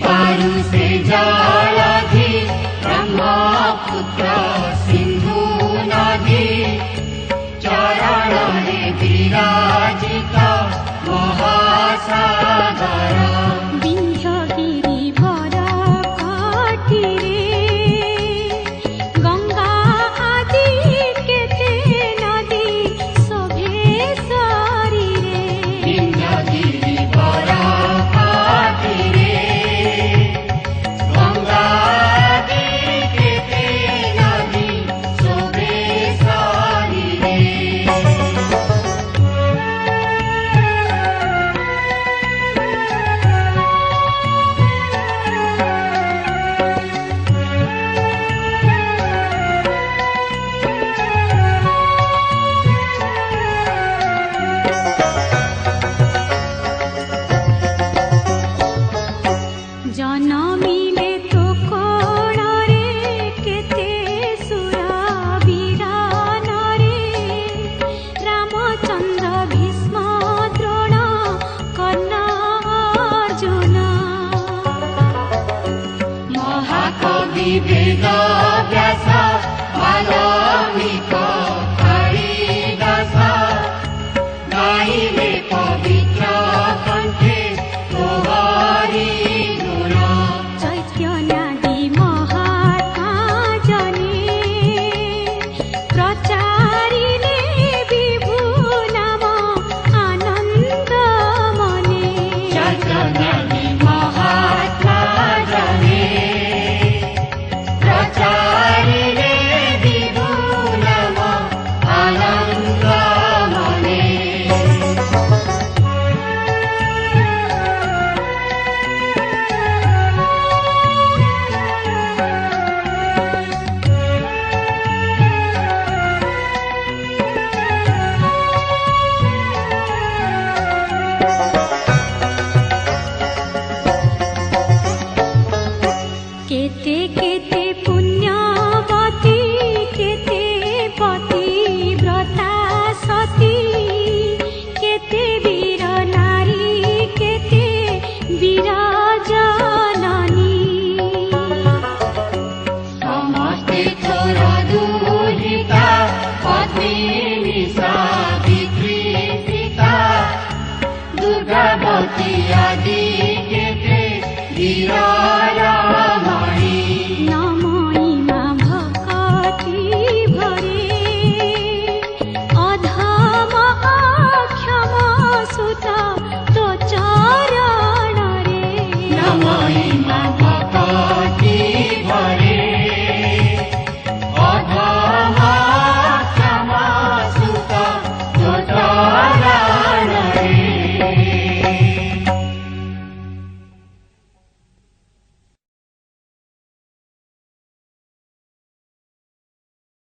चारु से जलधि ब्रह्मपुत्र सिंधु नदी चरणरे विराजित महासागर वेद व्यास वाल्मीकि कालिदास गाइले पवित्र कंठे तोहरी गुण चैतन्यादि महात्मा जने प्रचारिले विभु नाम आनंद मने चैतन्यादि महात्मा जने प्रचारिले विभु नाम आनंद मने केते केते पुण्यवती केते पतिव्रता सती केते वीर नारी केते वीर जननी समस्ते चोर दुहिता पत्नी सावित्री पिता दुर्गावती आदि केते वीर